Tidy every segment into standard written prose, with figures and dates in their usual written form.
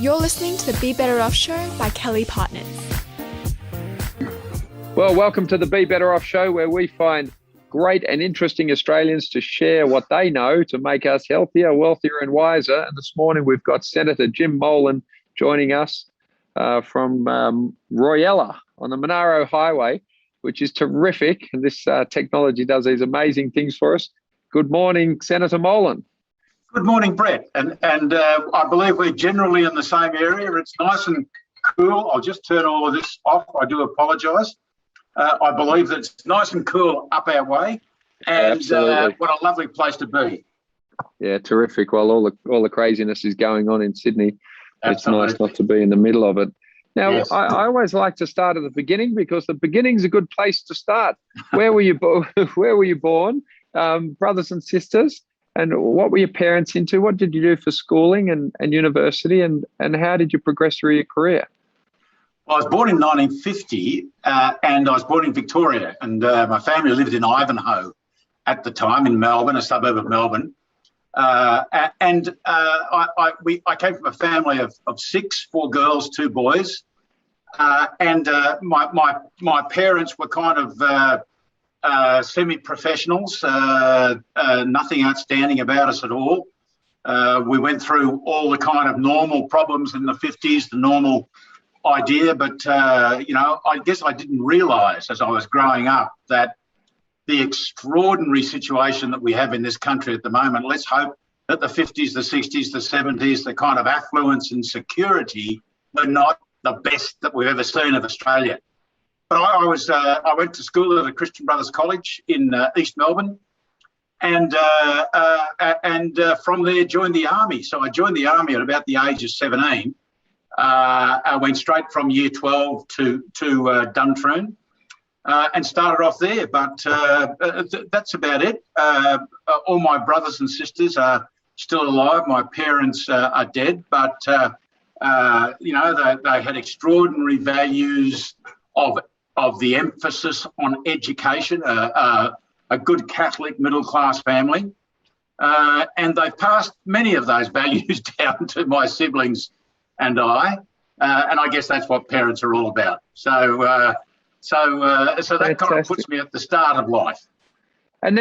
You're listening to the Be Better Off Show by Kelly+Partners. Well, welcome to the Be Better Off Show, where we find great and interesting Australians to share what they know to make us healthier, wealthier and wiser. And this morning we've got Senator Jim Molan joining us from Royalla on the Monaro Highway, which is terrific. And this technology does these amazing things for us. Good morning, Senator Molan. Good morning, Brett. And I believe we're generally in the same area. It's nice and cool. I'll just turn all of this off. I do apologise. I believe that it's nice and cool up our way. And what a lovely place to be. Yeah, terrific. Well, all the craziness is going on in Sydney. Absolutely. It's nice not to be in the middle of it. Now, Yes. I always like to start at the beginning because the beginning's a good place to start. Where were you Where were you born? Brothers and sisters? And what were your parents into? What did you do for schooling and university? And how did you progress through your career? I was born in 1950 and I was born in Victoria. And my family lived in Ivanhoe at the time in Melbourne, a suburb of Melbourne. I came from a family of six, 4 girls, 2 boys. My parents were kind of semi-professionals, nothing outstanding about us at all. We went through all the kind of normal problems in the 50s, the normal idea, but, I guess I didn't realise as I was growing up that the extraordinary situation that we have in this country at the moment, let's hope that the 50s, the 60s, the 70s, the kind of affluence and security were not the best that we've ever seen of Australia. But I went to school at a Christian Brothers College in East Melbourne, and from there joined the army. So I joined the army at about the age of 17. I went straight from year 12 to Duntroon and started off there. But that's about it. All my brothers and sisters are still alive. My parents are dead, but they had extraordinary values of the emphasis on education, a good Catholic middle-class family. And they've passed many of those values down to my siblings and I. And I guess that's what parents are all about. So that kind of puts me at the start of life. And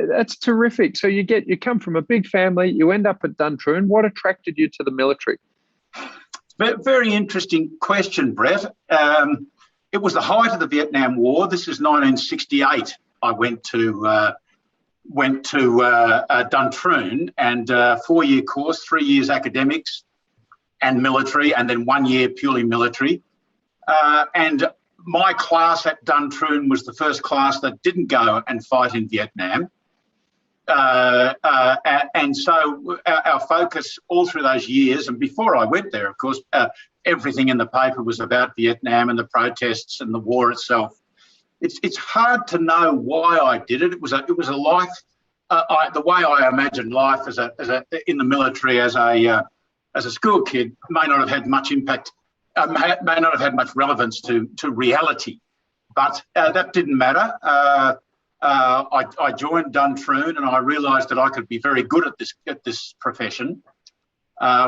that's terrific. So you come from a big family, you end up at Duntroon. What attracted you to the military? Very interesting question, Brett. It was the height of the Vietnam War. This is 1968. I went to Duntroon, and 4-year course, 3 years academics and military, and then 1 year purely military. And my class at Duntroon was the first class that didn't go and fight in Vietnam. And so our focus all through those years, and before I went there, of course, everything in the paper was about Vietnam and the protests and the war itself. It's hard to know why I did it. It was a life. The way I imagined life as in the military as a school kid may not have had much impact. May not have had much relevance to reality, but that didn't matter. I joined Duntroon and I realised that I could be very good at this profession,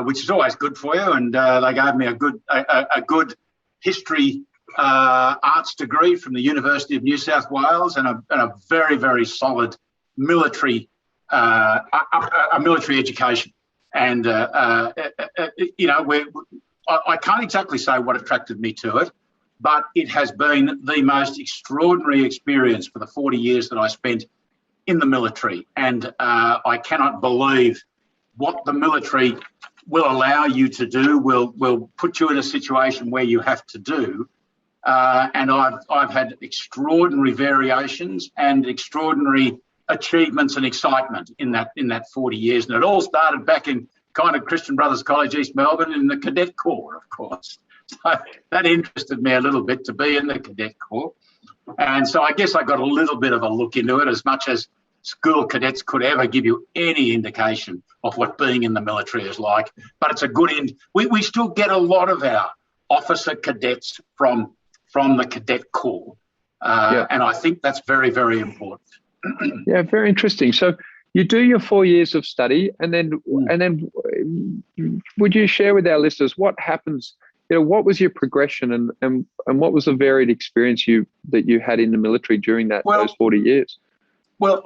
which is always good for you. And they gave me a good history arts degree from the University of New South Wales and a very, very solid military military education. And I can't exactly say what attracted me to it, but it has been the most extraordinary experience for the 40 years that I spent in the military. And I cannot believe what the military will allow you to do, will put you in a situation where you have to do. And I've had extraordinary variations and extraordinary achievements and excitement in that 40 years. And it all started back in kind of Christian Brothers College, East Melbourne, in the Cadet Corps, of course. So that interested me a little bit to be in the Cadet Corps. And so I guess I got a little bit of a look into it, as much as school cadets could ever give you any indication of what being in the military is like. But it's a good end. We still get a lot of our officer cadets from the Cadet Corps. And I think that's very, very important. Yeah, very interesting. So you do your 4 years of study, and then would you share with our listeners what happens? What was your progression and what was the varied experience that you had in the military during those 40 years? Well,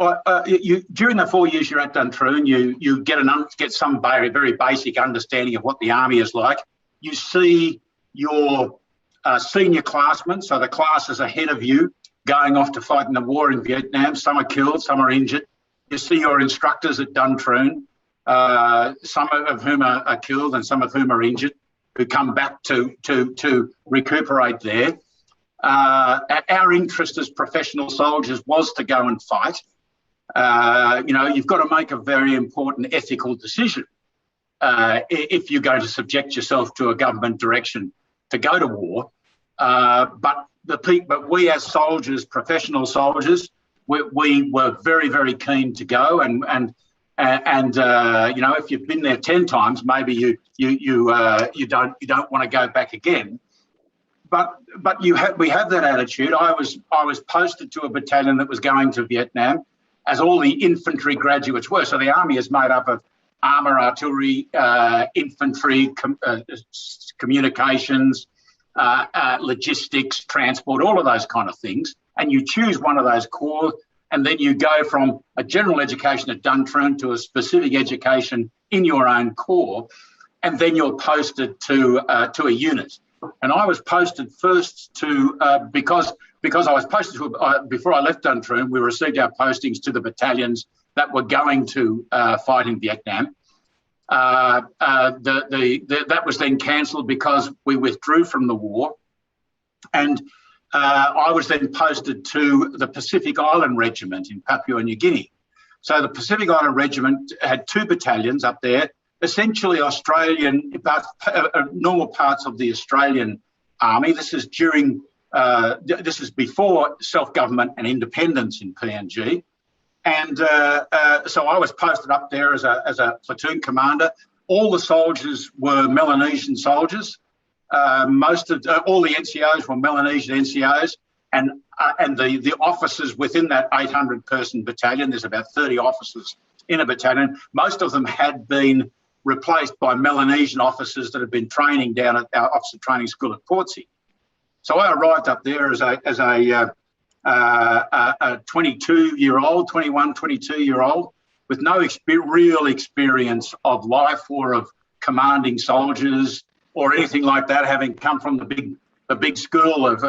during the 4 years you're at Duntroon, you get some very, very basic understanding of what the army is like. You see your senior classmen, so the classes ahead of you, going off to fight in the war in Vietnam. Some are killed, some are injured. You see your instructors at Duntroon, some of whom are killed and some of whom are injured, who come back to recuperate there. Our interest as professional soldiers was to go and fight. You've got to make a very important ethical decision if you're going to subject yourself to a government direction to go to war. But we as soldiers, professional soldiers, we were very, very keen to go, and if you've been there 10 times, maybe you don't want to go back again. But we have that attitude. I was posted to a battalion that was going to Vietnam, as all the infantry graduates were. So the army is made up of armour, artillery, infantry, communications, logistics, transport, all of those kind of things. And you choose one of those corps, and then you go from a general education at Duntroon to a specific education in your own corps, and then you're posted to a unit. And I was posted first to because I was posted to before I left Duntroon, we received our postings to the battalions that were going to fight in Vietnam. That was then cancelled because we withdrew from the war, and I was then posted to the Pacific Island Regiment in Papua New Guinea. So the Pacific Island Regiment had two battalions up there, essentially Australian, but normal parts of the Australian Army. This is before self-government and independence in PNG. And so I was posted up there as a platoon commander. All the soldiers were Melanesian soldiers. All the NCOs were Melanesian NCOs, and the officers within that 800-person battalion, there's about 30 officers in a battalion. Most of them had been replaced by Melanesian officers that had been training down at our officer training school at Portsea. So I arrived up there as a 22-year-old with no real experience of life or of commanding soldiers or anything like that, having come from the big school of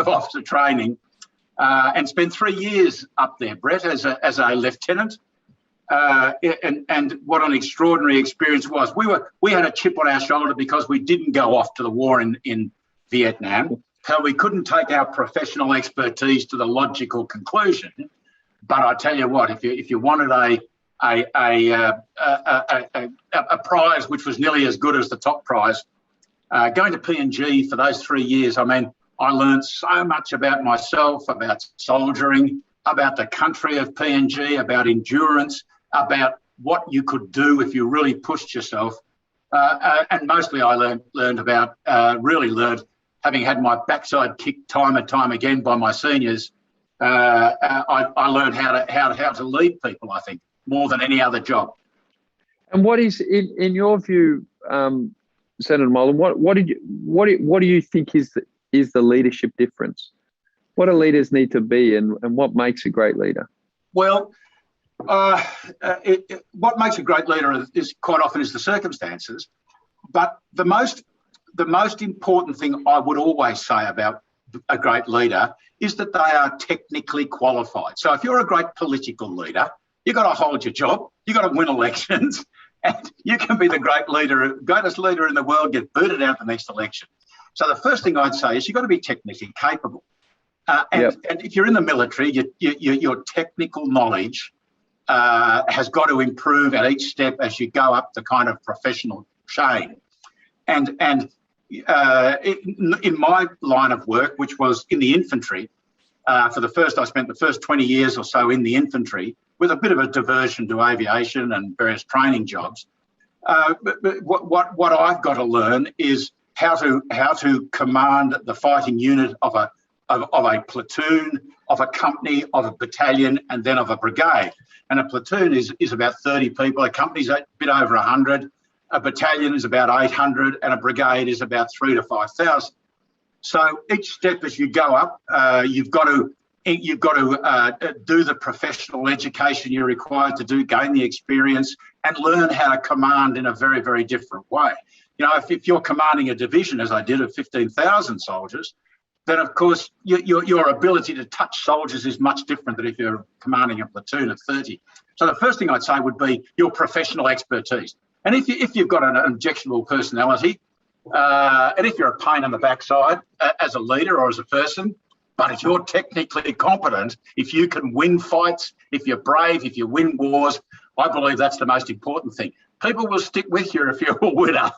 officer training, and spent 3 years up there, Brett, as a lieutenant. And what an extraordinary experience was. We had a chip on our shoulder because we didn't go off to the war in Vietnam. So we couldn't take our professional expertise to the logical conclusion. But I tell you what, if you wanted a prize which was nearly as good as the top prize, going to PNG for those 3 years, I mean, I learned so much about myself, about soldiering, about the country of PNG, about endurance, about what you could do if you really pushed yourself. And mostly I learned about, having had my backside kicked time and time again by my seniors, I learned how to lead people, I think, more than any other job. And what is, in your view, Senator Molan, what do you think is the leadership difference? What do leaders need to be, and what makes a great leader? Well, what makes a great leader is quite often the circumstances, but the most important thing I would always say about a great leader is that they are technically qualified. So if you're a great political leader, you've got to hold your job, you've got to win elections, and you can be the greatest leader in the world, get booted out the next election. So the first thing I'd say is you've got to be technically capable. And if you're in the military, your technical knowledge has got to improve at each step as you go up the kind of professional chain. And in my line of work, which was in the infantry, I spent the first 20 years or so in the infantry with a bit of a diversion to aviation and various training jobs. But what I've got to learn is how to command the fighting unit of a platoon, of a company, of a battalion, and then of a brigade. And a platoon is about 30 people. A company's a bit over 100. a battalion is about 800, and a brigade is about 3,000 to 5,000. So each step as you go up, you've got to do the professional education you're required to do, gain the experience, and learn how to command in a very, very different way. You know, if you're commanding a division, as I did, of 15,000 soldiers, then of course your ability to touch soldiers is much different than if you're commanding a platoon of 30. So the first thing I'd say would be your professional expertise. And if you've got an objectionable personality, and if you're a pain in the backside as a leader or as a person, but if you're technically competent, if you can win fights, if you're brave, if you win wars, I believe that's the most important thing. People will stick with you if you're a winner.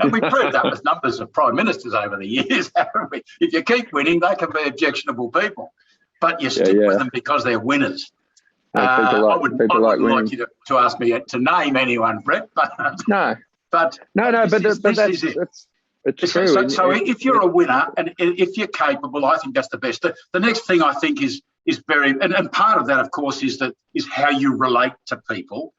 And we proved that with numbers of prime ministers over the years, haven't we? If you keep winning, they can be objectionable people, but you stick with them because they're winners. I wouldn't like you to ask me to name anyone, Brett, but But this is it. It's true. So if you're a winner and if you're capable, I think that's the best. The next thing I think is very, and part of that, of course, is how you relate to people.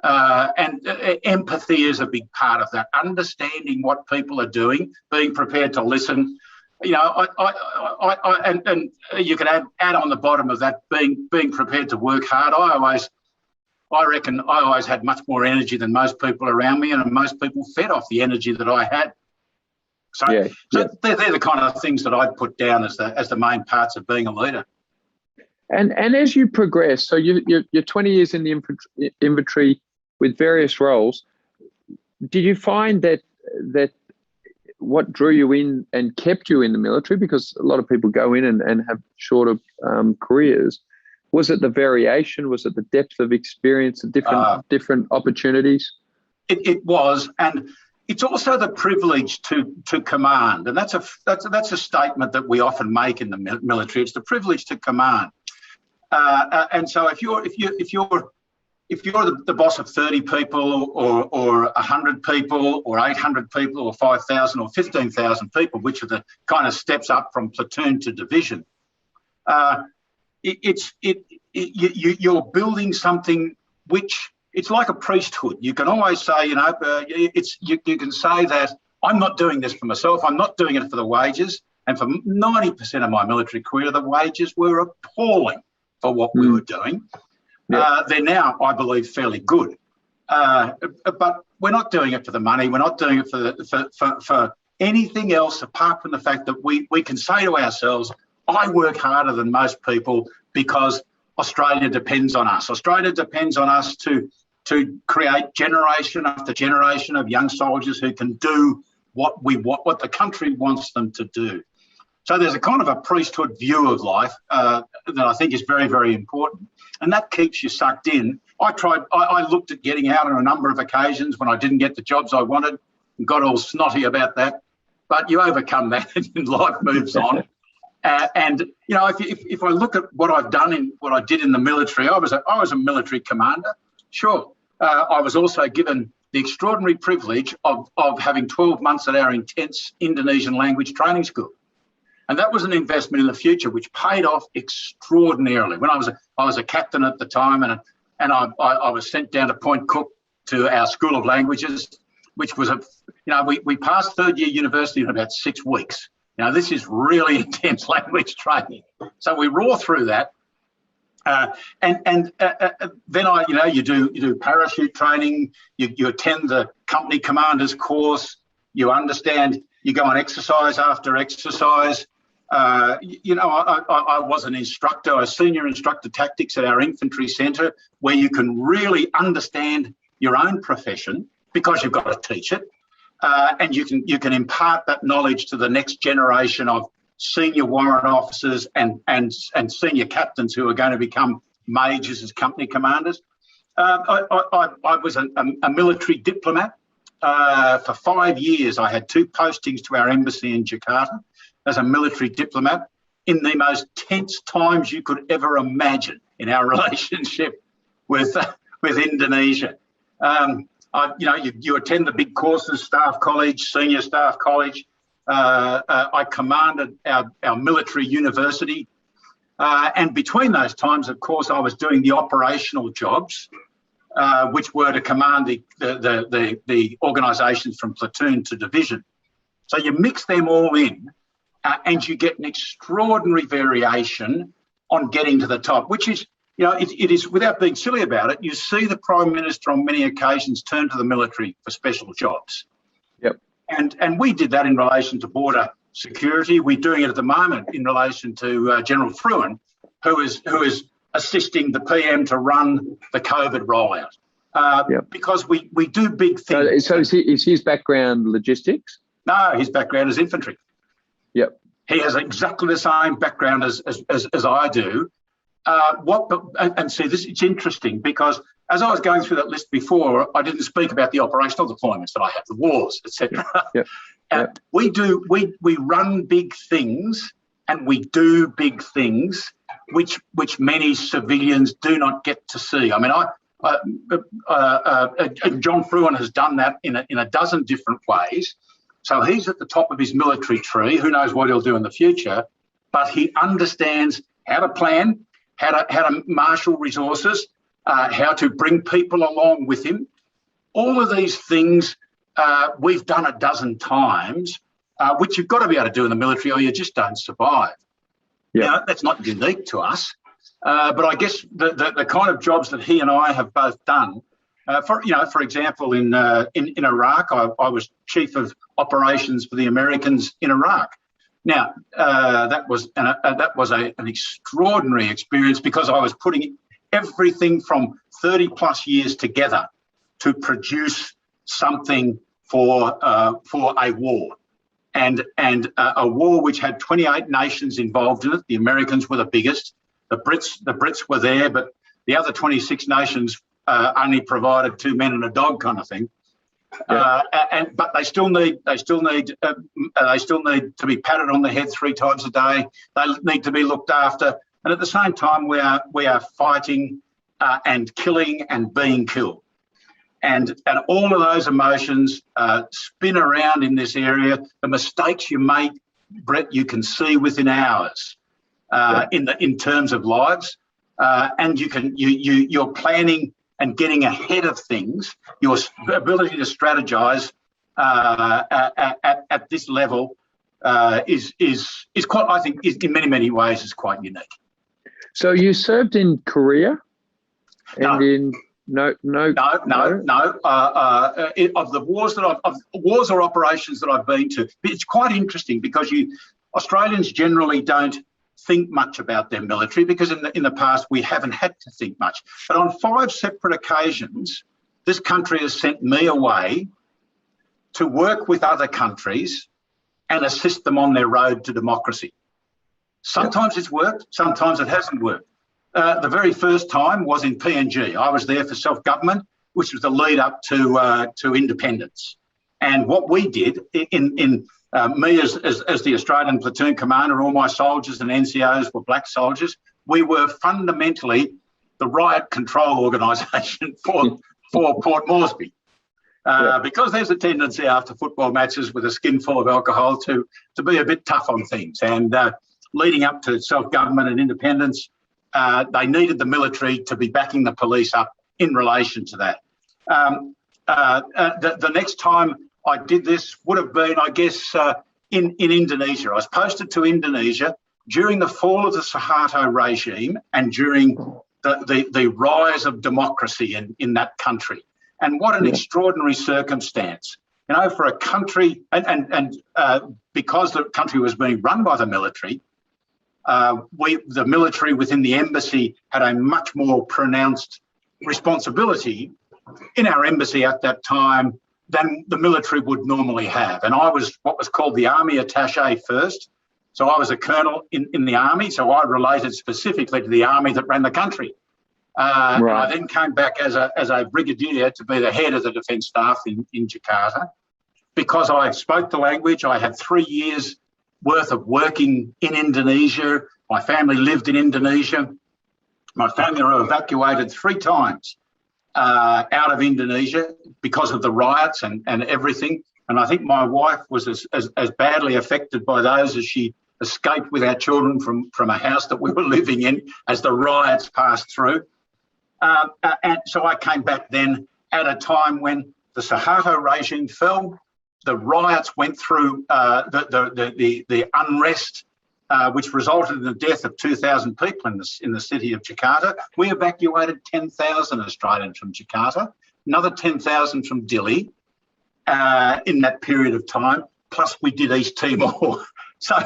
And empathy is a big part of that. Understanding what people are doing, being prepared to listen. You know, and you can add on the bottom of that, being prepared to work hard. I reckon I always had much more energy than most people around me, and most people fed off the energy that I had. So they're the kind of things that I'd put down as the main parts of being a leader. And as you progress, so you're 20 years in the infantry with various roles. Did you find that what drew you in and kept you in the military, because a lot of people go in and have shorter careers? Was it the variation? Was it the depth of experience, the different opportunities? It was, and it's also the privilege to command, and that's a statement that we often make in the military. It's the privilege to command, and so if you're the boss of 30 people or 100 people or 800 people or 5,000 or 15,000 people, which are the kind of steps up from platoon to division, you're building something which it's like a priesthood. You can always say, you can say that I'm not doing this for myself. I'm not doing it for the wages. And for 90% of my military career, the wages were appalling for what we were doing. They're now, I believe, fairly good. But we're not doing it for the money. We're not doing it for anything else apart from the fact that we can say to ourselves, I work harder than most people because Australia depends on us. Australia depends on us to create generation after generation of young soldiers who can do what the country wants them to do. So there's a kind of a priesthood view of life that I think is very, very important, and that keeps you sucked in. I looked at getting out on a number of occasions when I didn't get the jobs I wanted and got all snotty about that, but you overcome that and life moves on. And you know, if I look at what I've done in what I did in the military, I was a military commander. Sure, I was also given the extraordinary privilege of having 12 months at our intense Indonesian language training school, and that was an investment in the future which paid off extraordinarily. When I was a captain at the time, and I was sent down to Point Cook to our School of Languages, which was we passed third year university in about 6 weeks. Now, this is really intense language training. So we roar through that. Then you do parachute training, you attend the company commander's course, you understand, you go on exercise after exercise. I was an instructor, a senior instructor tactics at our infantry centre, where you can really understand your own profession because you've got to teach it. And you can impart that knowledge to the next generation of senior warrant officers and senior captains who are going to become majors as company commanders. I was a military diplomat. For 5 years, I had 2 postings to our embassy in Jakarta as a military diplomat in the most tense times you could ever imagine in our relationship with Indonesia. You attend the big courses, staff college, senior staff college. I commanded our military university. And between those times, of course, I was doing the operational jobs which were to command the organisations from platoon to division. So you mix them all in and you get an extraordinary variation on getting to the top, which is, it is, without being silly about it, you see the Prime Minister on many occasions turn to the military for special jobs. Yep. And we did that in relation to border security. We're doing it at the moment in relation to General Fruin, who is assisting the PM to run the COVID rollout. Because we do big things. So is his background logistics? No, his background is infantry. Yep. He has exactly the same background as I do. It's interesting because as I was going through that list before, I didn't speak about the operational deployments that I have, the wars, etc. Yep. We run big things and we do big things which many civilians do not get to see. I mean, John Fruin has done that in a dozen different ways. So he's at the top of his military tree. Who knows what he'll do in the future? But he understands how to plan, how to marshal resources, how to bring people along with him. All of these things we've done a dozen times, which you've got to be able to do in the military or you just don't survive. Yeah. Now, that's not unique to us, but I guess the kind of jobs that he and I have both done, for example, in Iraq, I was chief of operations for the Americans in Iraq. Now, that was an extraordinary experience because I was putting everything from 30 plus years together to produce something for a war. And a war which had 28 nations involved in it. The Americans were the biggest. The Brits were there, but the other 26 nations only provided 2 men and a dog kind of thing. Yeah. But they still need to be patted on the head 3 times a day. They need to be looked after, and at the same time we are fighting and killing and being killed. And all of those emotions spin around in this area. The mistakes you make, Brett, you can see within hours in terms of lives, and you're planning and getting ahead of things. Your ability to strategize at this level is quite, I think, in many ways is quite unique. So you served in Korea and No. Of the wars or operations that I've been to, it's quite interesting because Australians generally don't think much about their military because in the past we haven't had to think much. But on 5 separate occasions, this country has sent me away to work with other countries and assist them on their road to democracy. Sometimes it's worked, sometimes it hasn't worked. The very first time was in PNG. I was there for self-government, which was the lead up to independence. And what we did me as the Australian platoon commander, all my soldiers and NCOs were black soldiers. We were fundamentally the riot control organisation for Port Moresby. Because there's a tendency after football matches with a skin full of alcohol to be a bit tough on things. And leading up to self-government and independence, they needed the military to be backing the police up in relation to that. The next time I did this would have been, I guess, in Indonesia. I was posted to Indonesia during the fall of the Suharto regime and during the rise of democracy in that country. And what an extraordinary circumstance. You know, for a country, and because the country was being run by the military, the military within the embassy had a much more pronounced responsibility in our embassy at that time than the military would normally have. And I was what was called the army attaché first. So I was a colonel in the army, so I related specifically to the army that ran the country. And I then came back as a brigadier to be the head of the defence staff in Jakarta. Because I spoke the language, I had 3 years worth of working in Indonesia. My family lived in Indonesia. My family were evacuated 3 times out of Indonesia because of the riots and everything. And I think my wife was as badly affected by those as she escaped with our children from a house that we were living in as the riots passed through. And so I came back then at a time when the Suharto regime fell, the riots went through, the unrest, which resulted in the death of 2,000 people in the city of Jakarta. We evacuated 10,000 Australians from Jakarta, another 10,000 from Dili in that period of time. Plus, we did East Timor. So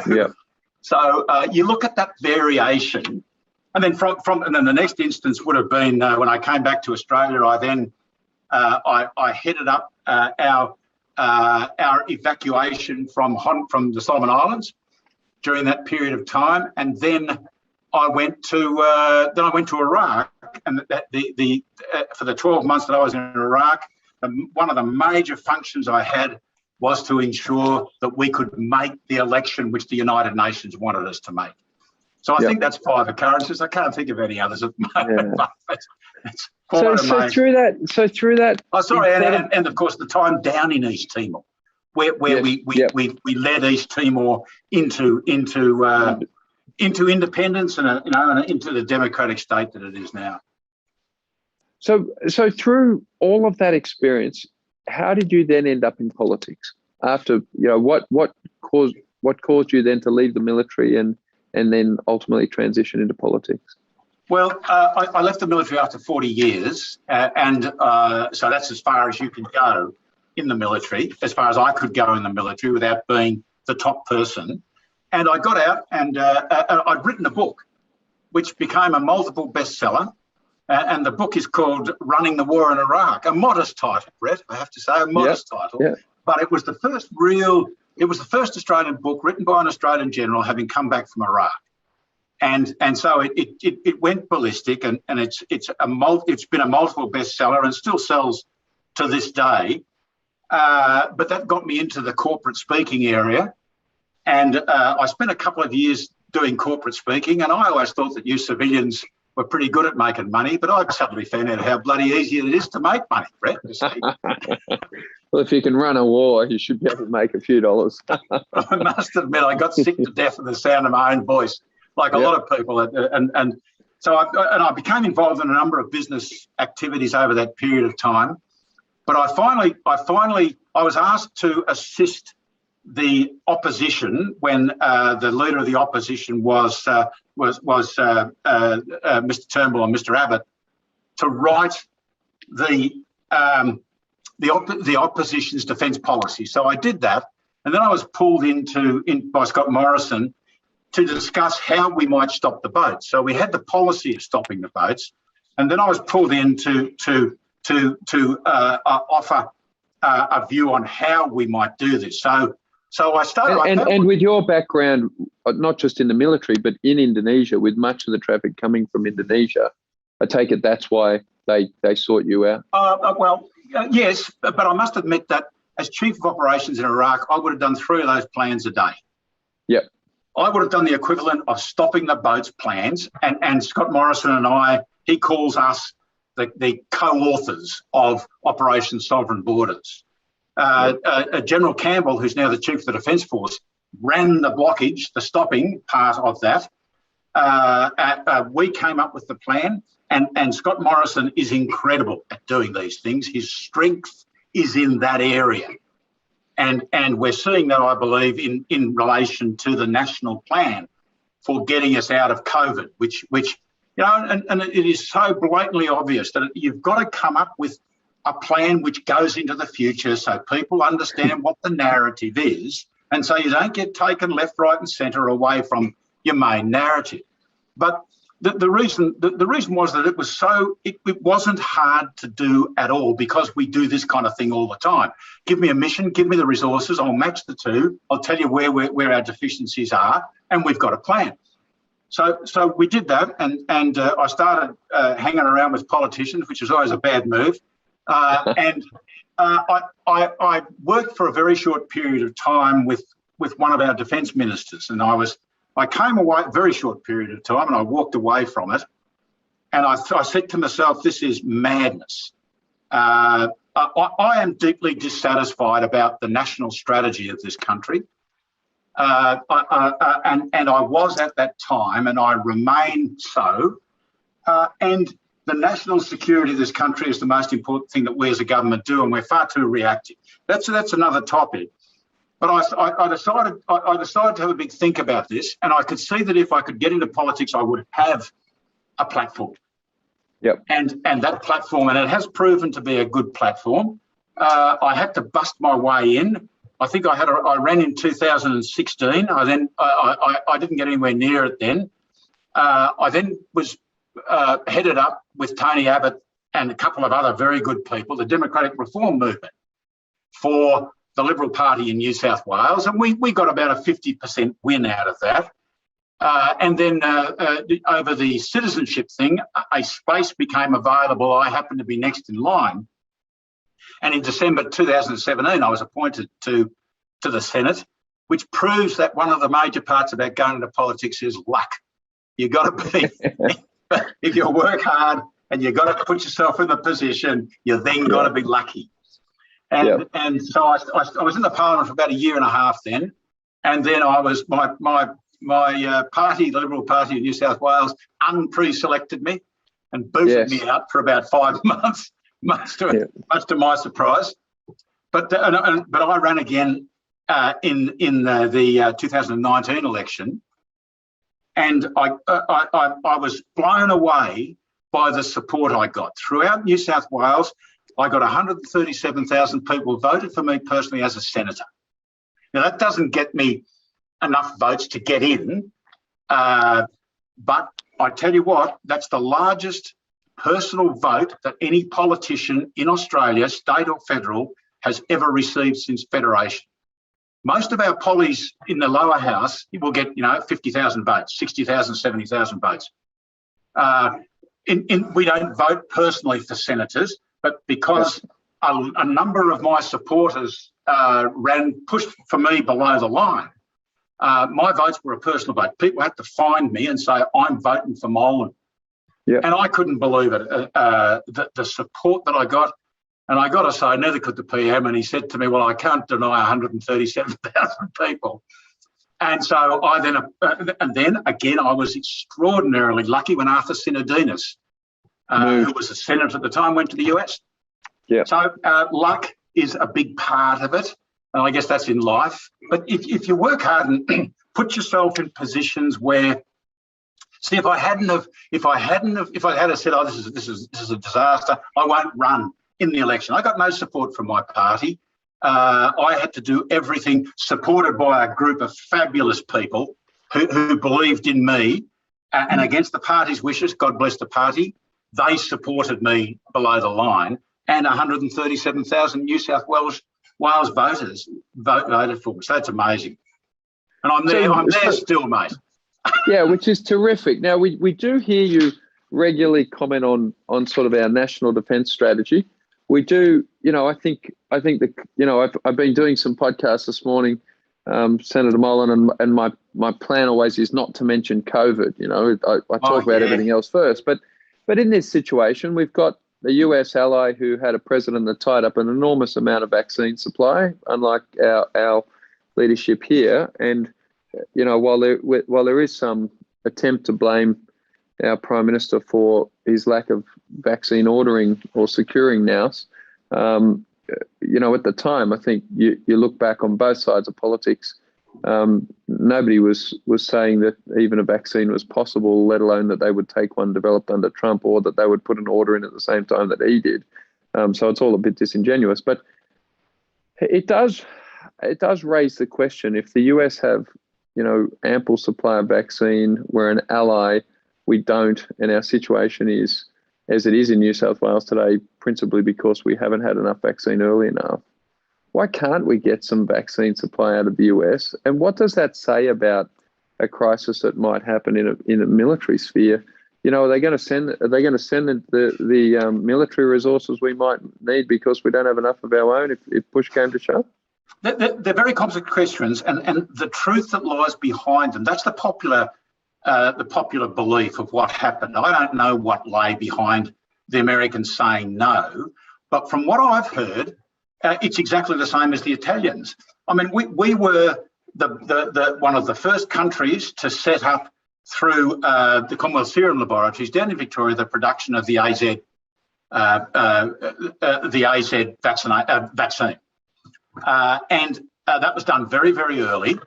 you look at that variation, and then and then the next instance would have been when I came back to Australia. I then I headed up our evacuation from the Solomon Islands during that period of time, and then I went to Iraq, and for the 12 months that I was in Iraq, one of the major functions I had was to ensure that we could make the election which the United Nations wanted us to make. So I think that's 5 occurrences. I can't think of any others at the moment. It's so through that. Oh, sorry, and of course the time down in East Timor, where we led East Timor into independence and into the democratic state that it is now. So through all of that experience, how did you then end up in politics? After what caused you then to leave the military and then ultimately transition into politics? Well, I left the military after 40 years, and so that's as far as you can go in the military, as far as I could go in the military without being the top person. And I got out, and I'd written a book, which became a multiple bestseller. And the book is called Running the War in Iraq, a modest title, Brett, I have to say, a modest title. Yeah. But it was the first Australian book written by an Australian general having come back from Iraq. And so it went ballistic, and it's been a multiple bestseller and still sells to this day. But that got me into the corporate speaking area. And I spent a couple of years doing corporate speaking, and I always thought that you civilians were pretty good at making money, but I suddenly found out how bloody easy it is to make money, Brett. Well, if you can run a war, you should be able to make a few dollars. I must admit, I got sick to death of the sound of my own voice, like a lot of people. And so I became involved in a number of business activities over that period of time. But I was asked to assist the opposition when the leader of the opposition was Mr. Turnbull and Mr. Abbott, to write the opposition's defence policy. So I did that, and then I was pulled in by Scott Morrison to discuss how we might stop the boats. So we had the policy of stopping the boats, and then I was pulled in to offer a view on how we might do this. So I started. And with your background, not just in the military, but in Indonesia, with much of the traffic coming from Indonesia, I take it that's why they sought you out. Yes, but I must admit that as Chief of Operations in Iraq, I would have done 3 of those plans a day. Yep. I would have done the equivalent of stopping the boats plans, and Scott Morrison and he calls us the co-authors of Operation Sovereign Borders. General Campbell, who's now the Chief of the Defence Force, ran the blockage, the stopping part of that. We came up with the plan, and Scott Morrison is incredible at doing these things. His strength is in that area. And we're seeing that, I believe, in relation to the national plan for getting us out of COVID, which and it is so blatantly obvious that you've got to come up with a plan which goes into the future so people understand what the narrative is, and so you don't get taken left, right and centre away from your main narrative. But the reason was that it wasn't hard to do at all, because we do this kind of thing all the time. Give me a mission, give me the resources, I'll match the two, I'll tell you where our deficiencies are, and we've got a plan. So we did that, and I started hanging around with politicians, which is always a bad move. And I worked for a very short period of time with one of our defence ministers, and I came away a very short period of time, and I walked away from it, and I said to myself, this is madness. I am deeply dissatisfied about the national strategy of this country, and I was at that time, and I remain so, and the national security of this country is the most important thing that we as a government do, and we're far too reactive. That's another topic. But I decided to have a big think about this, and I could see that if I could get into politics, I would have a platform. Yep. And that platform, and it has proven to be a good platform. I had to bust my way in. I think I ran in 2016. I didn't get anywhere near it then. I then was headed up with Tony Abbott and a couple of other very good people, the Democratic Reform Movement for the Liberal Party in New South Wales, and we got about a 50% win out of that. And then over the citizenship thing, a space became available. I happened to be next in line. And in December 2017, I was appointed to the Senate, which proves that one of the major parts about going into politics is luck. You got to be, if you work hard and you've got to put yourself in the position, you then got to be lucky. And so I was in the Parliament for about a year and a half then, and then I was my party, the Liberal Party of New South Wales, unpre-selected me and booted me out for about 5 months, much to my surprise. But I ran again in the 2019 election, and I was blown away by the support I got throughout New South Wales. I got 137,000 people voted for me personally as a senator. Now that doesn't get me enough votes to get in, but I tell you what, that's the largest personal vote that any politician in Australia, state or federal, has ever received since Federation. Most of our pollies in the lower house will get, 50,000 votes, 60,000, 70,000 votes. We don't vote personally for senators, but because a number of my supporters pushed for me below the line, my votes were a personal vote. People had to find me and say, I'm voting for Molan. And I couldn't believe it, the support that I got. And I got to say, neither could the PM. And he said to me, well, I can't deny 137,000 people. And so and then again, I was extraordinarily lucky when Arthur Sinodinos, who was a senator at the time, went to the US. So luck is a big part of it. And I guess that's in life. But if you work hard and put yourself in positions where, see, if I had said, oh, this is a disaster, I won't run in the election. I got no support from my party. I had to do everything supported by a group of fabulous people who believed in me and against the party's wishes, God bless the party, they supported me below the line, and 137,000 New South Wales voters voted for me. So that's amazing. And I'm there still, mate. Yeah, which is terrific. Now, we do hear you regularly comment on sort of our national defence strategy. We do, I think that, I've been doing some podcasts this morning, Senator Molan, and my plan always is not to mention COVID. I talk about everything else first. But in this situation, we've got a US ally who had a president that tied up an enormous amount of vaccine supply, unlike our leadership here. And, while there is some attempt to blame our Prime Minister for his lack of vaccine ordering or securing now, at the time, I think you look back on both sides of politics, nobody was saying that even a vaccine was possible, let alone that they would take one developed under Trump or that they would put an order in at the same time that he did. So it's all a bit disingenuous. But it does raise the question, if the US have, ample supply of vaccine, we're an ally, we don't, and our situation is as it is in New South Wales today, principally because we haven't had enough vaccine early enough. Why can't we get some vaccine supply out of the US? And what does that say about a crisis that might happen in a military sphere? Are they going to send the military resources we might need because we don't have enough of our own if push came to shove? They're very complex questions, and the truth that lies behind them, that's the popular belief of what happened. I don't know what lay behind the Americans saying no, but from what I've heard, it's exactly the same as the Italians. I mean, we were the one of the first countries to set up through the Commonwealth Serum Laboratories down in Victoria the production of the AZ vaccine. And that was done very, very early,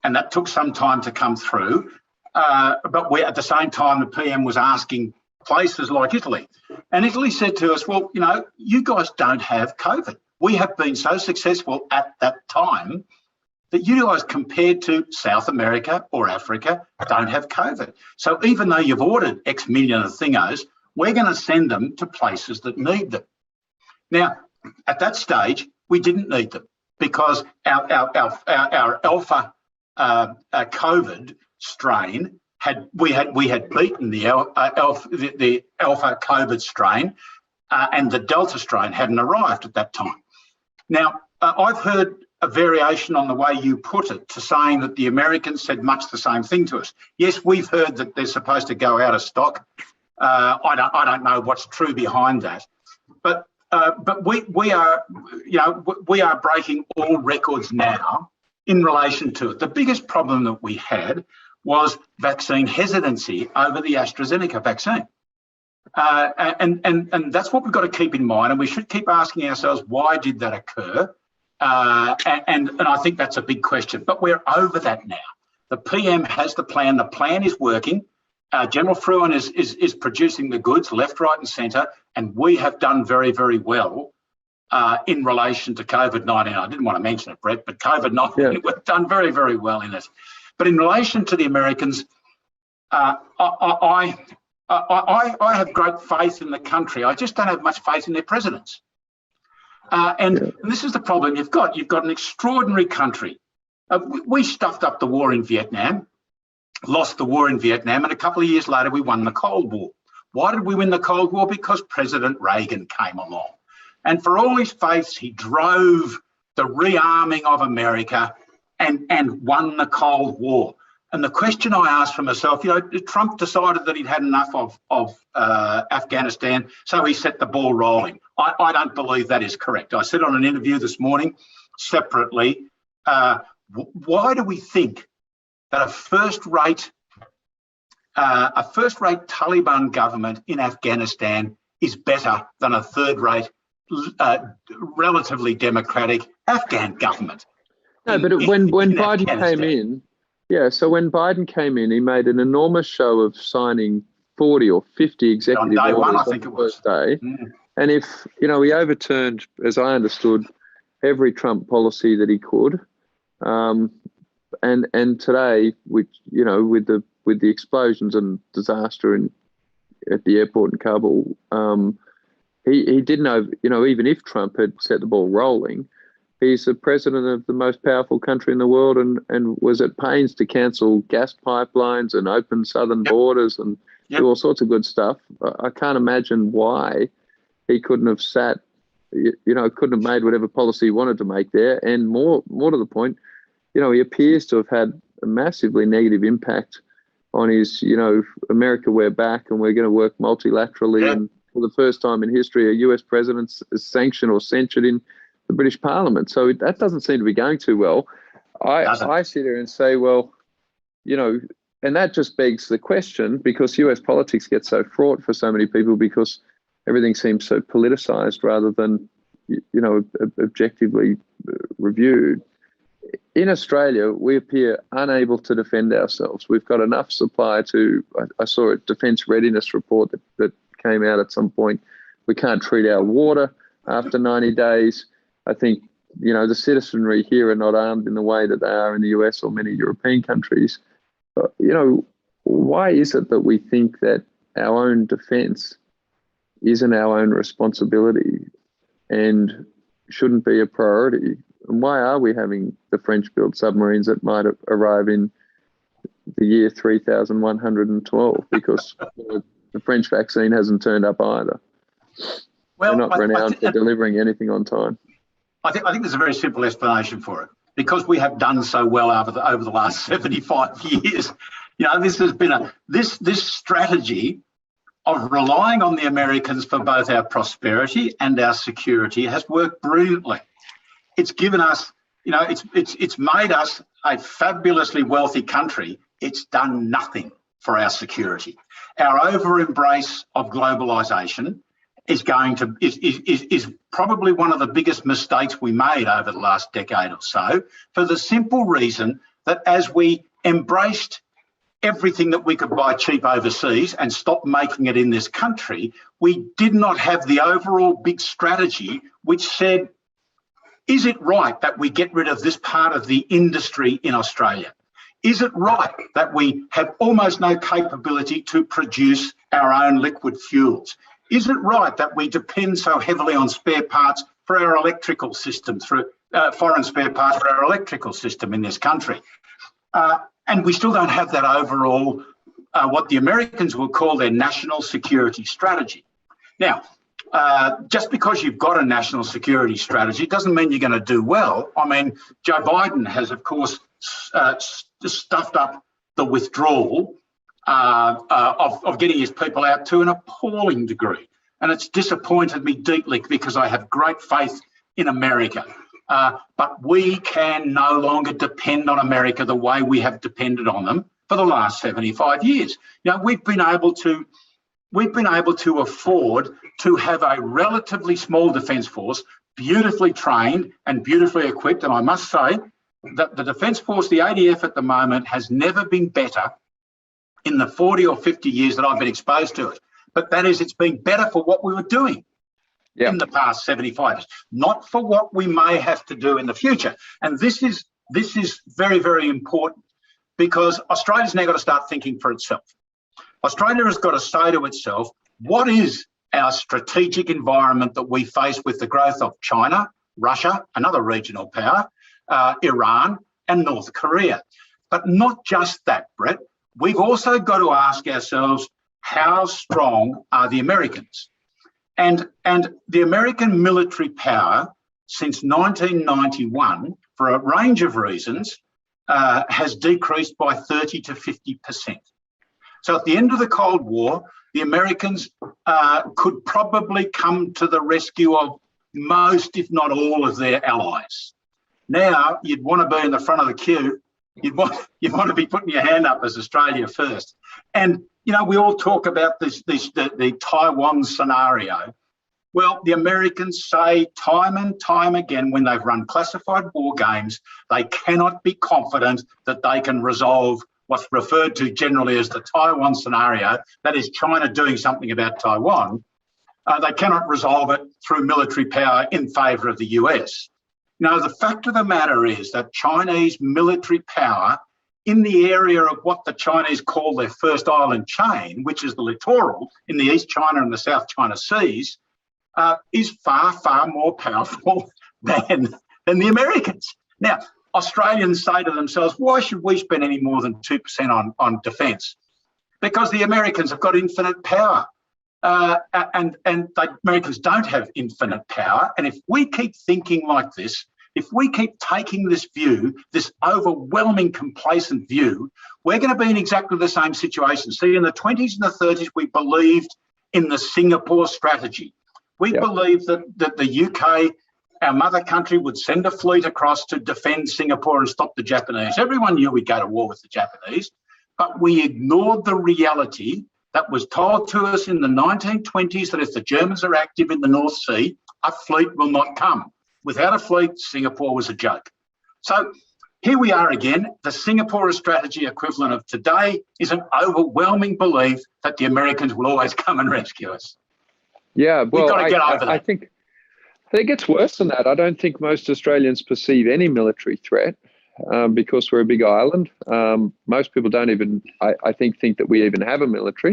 and that took some time to come through. But at the same time, the PM was asking places like Italy. And Italy said to us, well, you know, you guys don't have COVID. We have been so successful at that time that you guys, compared to South America or Africa, don't have COVID. So even though you've ordered X million of thingos, we're going to send them to places that need them. Now, at that stage, we didn't need them because our alpha COVID strain we had beaten the alpha COVID strain, and the Delta strain hadn't arrived at that time. Now, I've heard a variation on the way you put it to saying that the Americans said much the same thing to us. Yes, we've heard that they're supposed to go out of stock. I don't know what's true behind that, but we are, you know, we are breaking all records now in relation to it. The biggest problem that we had was vaccine hesitancy over the AstraZeneca vaccine. And that's what we've got to keep in mind, and we should keep asking ourselves, why did that occur? And I think that's a big question, but we're over that now. The PM has the plan. The plan is working. General Fruin is producing the goods left, right and centre, and we have done very, very well in relation to COVID-19. I didn't want to mention it, Brett, but COVID-19, we've done very, very well in it. But in relation to the Americans, I have great faith in the country. I just don't have much faith in their presidents. And this is the problem you've got. You've got an extraordinary country. We stuffed up the war in Vietnam, lost the war in Vietnam, and a couple of years later, we won the Cold War. Why did we win the Cold War? Because President Reagan came along. And for all his faiths, he drove the rearming of America and won the Cold War. And the question I asked for myself, you know, Trump decided that he'd had enough of Afghanistan, so he set the ball rolling. I don't believe that is correct. I said on an interview this morning, separately, why do we think that a first-rate Taliban government in Afghanistan is better than a third-rate, relatively democratic Afghan government? No, but when Biden came in, so when Biden came in, he made an enormous show of signing 40 or 50 executive orders on the first day. And if, you know, he overturned, as I understood, every Trump policy that he could. And today, with the explosions and disaster at the airport in Kabul, he didn't know, you know, even if Trump had set the ball rolling, he's the president of the most powerful country in the world and was at pains to cancel gas pipelines and open southern borders and do all sorts of good stuff. I can't imagine why he couldn't have couldn't have made whatever policy he wanted to make there. And more to the point, you know, he appears to have had a massively negative impact on his, you know, America, we're back and we're going to work multilaterally. And for the first time in history, a US president is sanctioned or censured in the British Parliament. So that doesn't seem to be going too well. I sit here and say, well, you know, and that just begs the question, because US politics gets so fraught for so many people because everything seems so politicized rather than, you know, objectively reviewed. In Australia, we appear unable to defend ourselves. We've got enough supply to, I saw a defence readiness report that came out at some point. We can't treat our water after 90 days. I think, you know, the citizenry here are not armed in the way that they are in the US or many European countries. You know, why is it that we think that our own defence isn't our own responsibility and shouldn't be a priority? And why are we having the French-built submarines that might arrive in the year 3112? Because the French vaccine hasn't turned up either. Well, they're not renowned for delivering anything on time. I think there's a very simple explanation for it. Because we have done so well over the last 75 years, you know, this has been this strategy of relying on the Americans for both our prosperity and our security has worked brilliantly. It's given us, you know, it's made us a fabulously wealthy country. It's done nothing for our security. Our over-embrace of globalisation is probably one of the biggest mistakes we made over the last decade or so, for the simple reason that as we embraced everything that we could buy cheap overseas and stopped making it in this country, we did not have the overall big strategy which said, is it right that we get rid of this part of the industry in Australia? Is it right that we have almost no capability to produce our own liquid fuels? Is it right that we depend so heavily on spare parts for our electrical system, through foreign spare parts for our electrical system in this country? And we still don't have that overall, what the Americans will call their national security strategy. Now, just because you've got a national security strategy doesn't mean you're going to do well. I mean, Joe Biden has, of course, stuffed up the withdrawal of getting his people out to an appalling degree. And it's disappointed me deeply because I have great faith in America. But we can no longer depend on America the way we have depended on them for the last 75 years. You know, we've been able to afford to have a relatively small defence force, beautifully trained and beautifully equipped. And I must say that the Defence Force, the ADF at the moment, has never been better in the 40 or 50 years that I've been exposed to it. But that is, it's been better for what we were doing in the past 75 years, not for what we may have to do in the future. And this is very, very important, because Australia's now got to start thinking for itself. Australia has got to say to itself, what is our strategic environment that we face with the growth of China, Russia, another regional power, Iran and North Korea? But not just that, Brett. We've also got to ask ourselves, how strong are the Americans? And the American military power since 1991, for a range of reasons, has decreased by 30 to 50%. So at the end of the Cold War, the Americans could probably come to the rescue of most, if not all, of their allies. Now, you'd want to be in the front of the queue. You'd want to be putting your hand up as Australia first. And, you know, we all talk about the Taiwan scenario. Well, the Americans say time and time again, when they've run classified war games, they cannot be confident that they can resolve what's referred to generally as the Taiwan scenario, that is China doing something about Taiwan. They cannot resolve it through military power in favour of the US. Now, the fact of the matter is that Chinese military power in the area of what the Chinese call their first island chain, which is the littoral in the East China and the South China Seas, is far, far more powerful than the Americans. Now, Australians say to themselves, why should we spend any more than 2% on defence? Because the Americans have got infinite power. And the Americans don't have infinite power. And if we keep thinking like this, if we keep taking this view, this overwhelming complacent view, we're going to be in exactly the same situation. See, in the 20s and the 30s, we believed in the Singapore strategy. We believed that the UK, our mother country, would send a fleet across to defend Singapore and stop the Japanese. Everyone knew we'd go to war with the Japanese, but we ignored the reality that was told to us in the 1920s that if the Germans are active in the North Sea, a fleet will not come. Without a fleet, Singapore was a joke. So here we are again. The Singapore strategy equivalent of today is an overwhelming belief that the Americans will always come and rescue us. Yeah, well, we've got to get over that. I think it gets worse than that. I don't think most Australians perceive any military threat because we're a big island. Most people don't even, I think that we even have a military.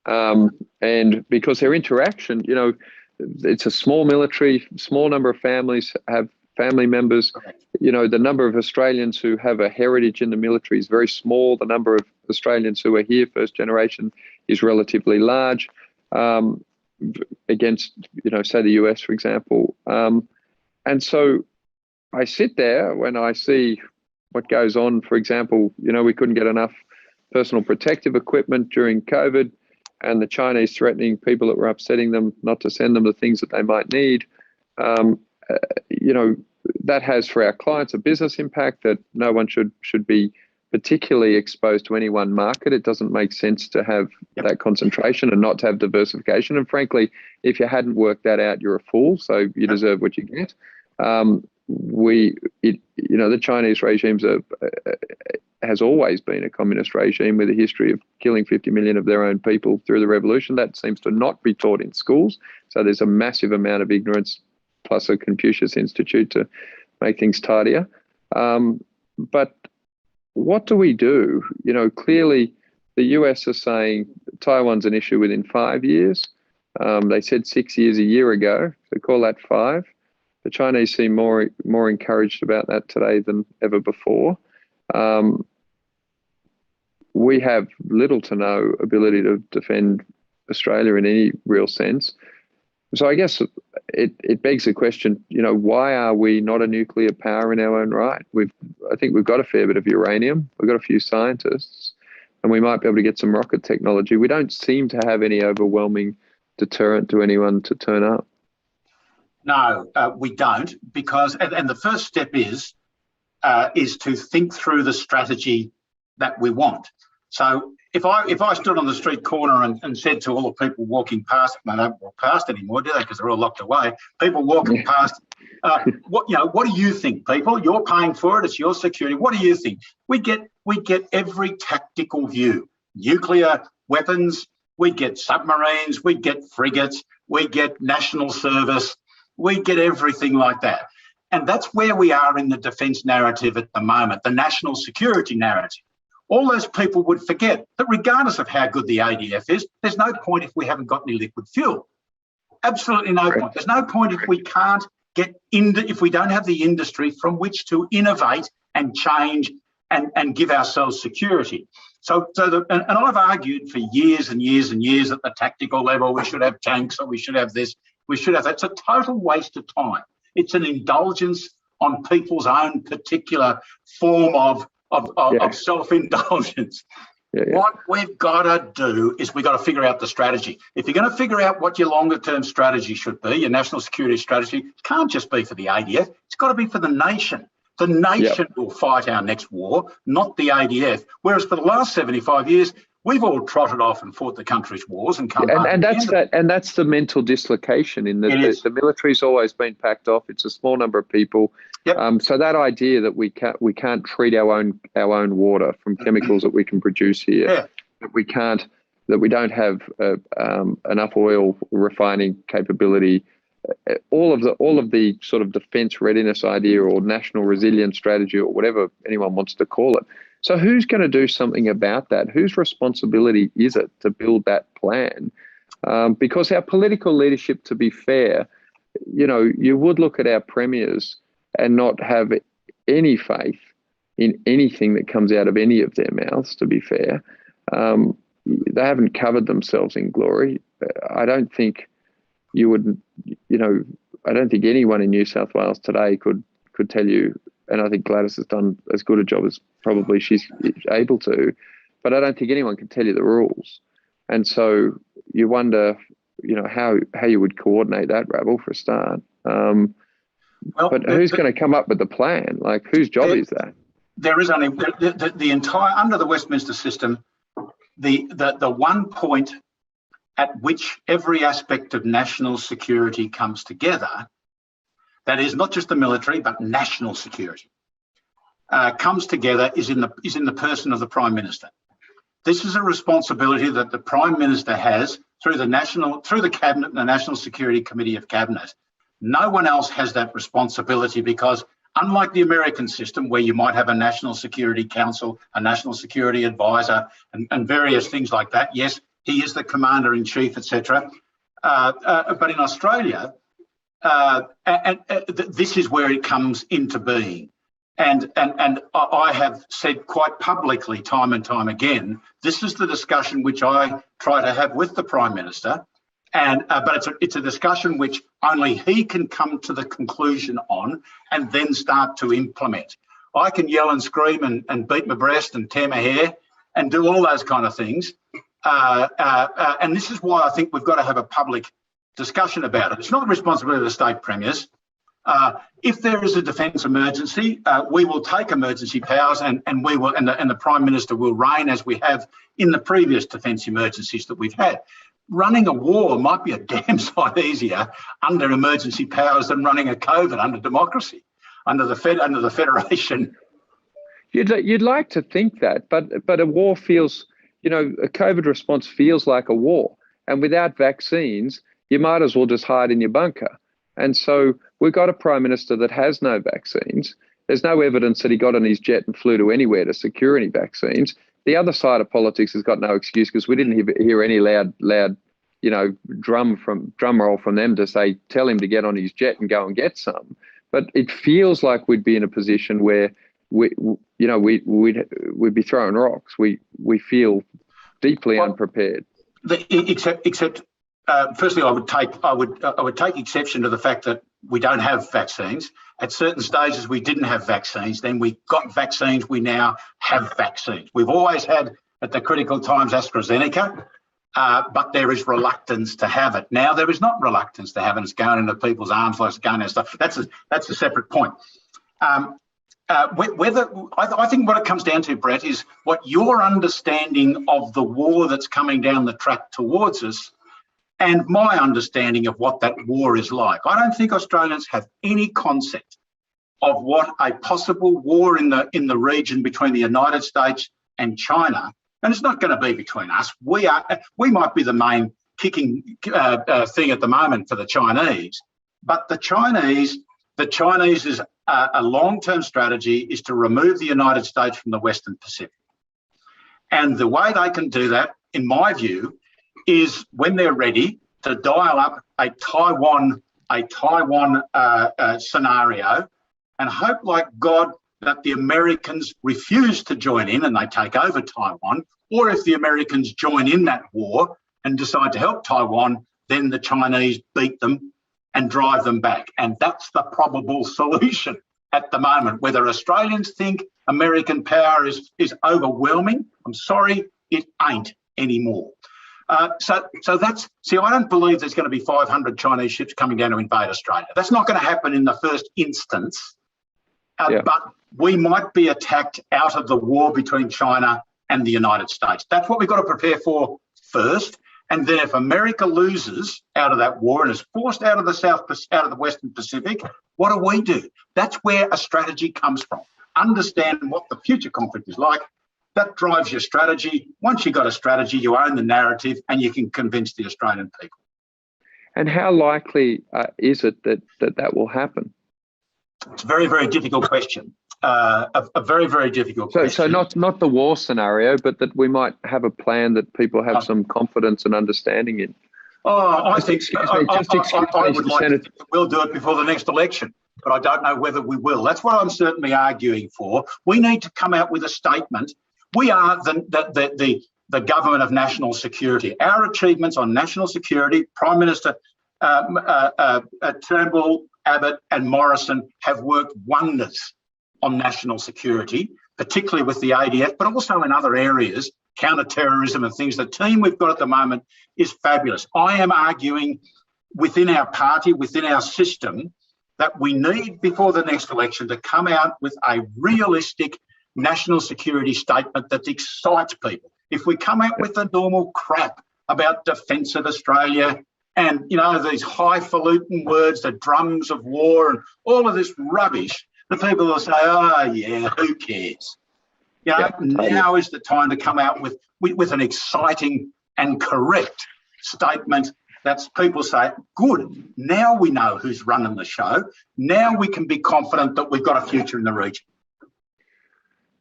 And because their interaction, you know, it's a small military, small number of families have family members. You know, the number of Australians who have a heritage in the military is very small. The number of Australians who are here, first generation, is relatively large. Against, you know, say the US, for example. And so I sit there when I see what goes on. For example, you know, we couldn't get enough personal protective equipment during COVID, and the Chinese threatening people that were upsetting them not to send them the things that they might need. You know, that has for our clients a business impact that no one should be particularly exposed to any one market. It doesn't make sense to have that concentration and not to have diversification. And frankly, if you hadn't worked that out, you're a fool. So you deserve what you get. The Chinese regimes has always been a communist regime with a history of killing 50 million of their own people through the revolution. That seems to not be taught in schools. So there's a massive amount of ignorance, plus a Confucius Institute to make things tidier. But what do we do? Clearly the US are saying Taiwan's an issue within 5 years. They said 6 years a year ago. They call that 5. The Chinese seem more encouraged about that today than ever before. We have little to no ability to defend Australia in any real sense. So I guess it begs the question, why are we not a nuclear power in our own right? I think we've got a fair bit of uranium. We've got a few scientists, and we might be able to get some rocket technology. We don't seem to have any overwhelming deterrent to anyone to turn up. No, we don't, because and the first step is to think through the strategy that we want. So if I stood on the street corner and said to all the people walking past, they don't walk past anymore, do they? Because they're all locked away. People walking past, what do you think, people? You're paying for it. It's your security. What do you think? We get every tactical view. Nuclear weapons. We get submarines. We get frigates. We get national service. We get everything like that. And that's where we are in the defence narrative at the moment, the national security narrative. All those people would forget that regardless of how good the ADF is, there's no point if we haven't got any liquid fuel. Absolutely no point. There's no point if we can't if we don't have the industry from which to innovate and change and give ourselves security. And I've argued for years and years and years at the tactical level, we should have tanks, or we should have this, we should have that. It's a total waste of time. It's an indulgence on people's own particular form of self-indulgence. What we've got to do is we've got to figure out the strategy. If you're going to figure out what your longer-term strategy should be, your national security strategy, it can't just be for the ADF. It's got to be for the nation. The nation will fight our next war, not the ADF. Whereas for the last 75 years, we've all trotted off and fought the country's wars and come home. And that's the mental dislocation in that the military's always been packed off. It's a small number of people. So that idea that we can't treat our own water from chemicals that we can produce here, that we don't have enough oil refining capability. All of the sort of defence readiness idea or national resilience strategy or whatever anyone wants to call it. So who's going to do something about that? Whose responsibility is it to build that plan? Because our political leadership, to be fair, you would look at our premiers and not have any faith in anything that comes out of any of their mouths, to be fair. They haven't covered themselves in glory. I don't think you would, I don't think anyone in New South Wales today could tell you, and I think Gladys has done as good a job as probably she's able to, but I don't think anyone can tell you the rules. And so you wonder, how you would coordinate that rabble for a start. But who's going to come up with the plan? Like, whose job is that? There is only the entire, under the Westminster system, the one point at which every aspect of national security comes together, that is not just the military, but national security, comes together is in the person of the Prime Minister. This is a responsibility that the Prime Minister has through the Cabinet and the National Security Committee of Cabinet. No one else has that responsibility because, unlike the American system where you might have a National Security Council, a National Security Advisor, and various things like that, yes, he is the Commander-in-Chief, etc. But in Australia, this is where it comes into being. And I have said quite publicly time and time again, this is the discussion which I try to have with the Prime Minister, but it's a discussion which only he can come to the conclusion on and then start to implement. I can yell and scream and beat my breast and tear my hair and do all those kind of things. And this is why I think we've got to have a public discussion about it. It's not the responsibility of the state premiers. If there is a defence emergency, we will take emergency powers, and we will, and the Prime Minister will reign as we have in the previous defence emergencies that we've had. Running a war might be a damn sight easier under emergency powers than running a COVID under democracy, under the Federation. You'd like to think that, but a war feels, a COVID response feels like a war, and without vaccines, you might as well just hide in your bunker. And so we've got a Prime Minister that has no vaccines. There's no evidence that he got on his jet and flew to anywhere to secure any vaccines. The other side of politics has got no excuse, because we didn't hear any loud, drum roll from them to say, tell him to get on his jet and go and get some. But it feels like we'd be in a position where we'd be throwing rocks. We feel deeply unprepared. Except, firstly, I would take exception to the fact that we don't have vaccines. At certain stages, we didn't have vaccines. Then we got vaccines. We now have vaccines. We've always had, at the critical times, AstraZeneca, but there is reluctance to have it. Now there is not reluctance to have it. It's going into people's arms like it's going into stuff. That's a separate point. I think what it comes down to, Brett, is what your understanding of the war that's coming down the track towards us and my understanding of what that war is like. I don't think Australians have any concept of what a possible war in the region between the United States and China, and it's not going to be between us. We might be the main kicking thing at the moment for the Chinese, but the Chinese is a long-term strategy is to remove the United States from the Western Pacific. And the way they can do that, in my view, is when they're ready to dial up a Taiwan scenario, and hope like God that the Americans refuse to join in and they take over Taiwan, or if the Americans join in that war and decide to help Taiwan, then the Chinese beat them and drive them back. And that's the probable solution at the moment. Whether Australians think American power is overwhelming, I'm sorry, it ain't anymore. So that's, see, I don't believe there's going to be 500 Chinese ships coming down to invade Australia. That's not going to happen in the first instance, but we might be attacked out of the war between China and the United States. That's what we've got to prepare for first. And then if America loses out of that war and is forced out of the Western Pacific, what do? That's where a strategy comes from. Understand what the future conflict is like. That drives your strategy. Once you've got a strategy, you own the narrative and you can convince the Australian people. And how likely is it that will happen? It's a very, very difficult question. A very, very difficult question. So not the war scenario, but that we might have a plan that people have some confidence and understanding in. I think I would like to think we'll do it before the next election, but I don't know whether we will. That's what I'm certainly arguing for. We need to come out with a statement. We are the government of national security. Our achievements on national security, Prime Minister Turnbull, Abbott and Morrison have worked wonders on national security, particularly with the ADF, but also in other areas, counter-terrorism and things. The team we've got at the moment is fabulous. I am arguing within our party, within our system, that we need, before the next election, to come out with a realistic national security statement that excites people. If we come out with the normal crap about defence of Australia and, these highfalutin words, the drums of war and all of this rubbish, the people will say, oh, yeah, who cares? Now is the time to come out with an exciting and correct statement that's people say, good, now we know who's running the show. Now we can be confident that we've got a future in the region.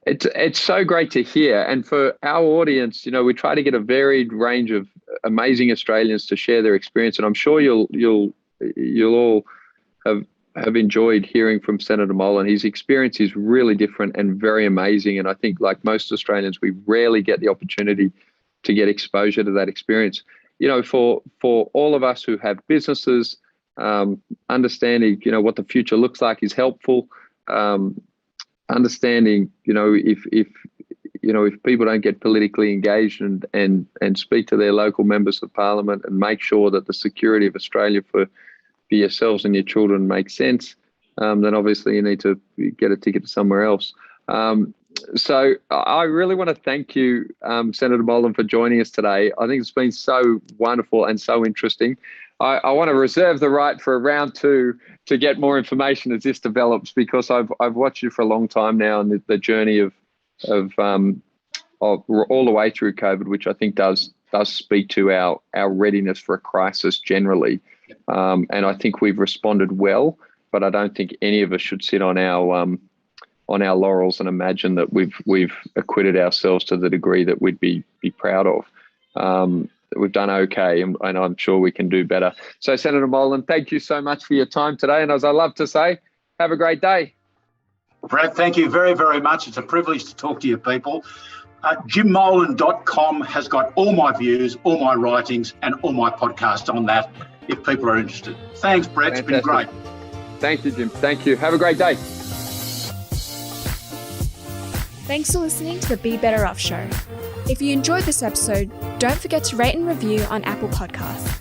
It's so great to hear. And for our audience, we try to get a varied range of amazing Australians to share their experience. And I'm sure you'll all have enjoyed hearing from Senator Molan. His experience is really different and very amazing. And I think, like most Australians, we rarely get the opportunity to get exposure to that experience. For all of us who have businesses, understanding, what the future looks like is helpful. Understanding, if people don't get politically engaged and speak to their local members of parliament and make sure that the security of Australia for yourselves and your children makes sense, then obviously you need to get a ticket to somewhere else. So I really want to thank you, Senator Molan, for joining us today. I think it's been so wonderful and so interesting. I want to reserve the right for a round 2 to get more information as this develops, because I've watched you for a long time now, and the journey of all the way through COVID, which I think does speak to our readiness for a crisis generally. And I think we've responded well, but I don't think any of us should sit on our laurels and imagine that we've acquitted ourselves to the degree that we'd be proud of. We've done okay, and I'm sure we can do better. So, Senator Molan, thank you so much for your time today. And as I love to say, have a great day. Brad, thank you very, very much. It's a privilege to talk to you people. JimMolan.com has got all my views, all my writings, and all my podcasts on that if people are interested. Thanks, Brad. Fantastic. It's been great. Thank you, Jim. Thank you. Have a great day. Thanks for listening to the Be Better Off Show. If you enjoyed this episode, don't forget to rate and review on Apple Podcasts.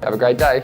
Have a great day.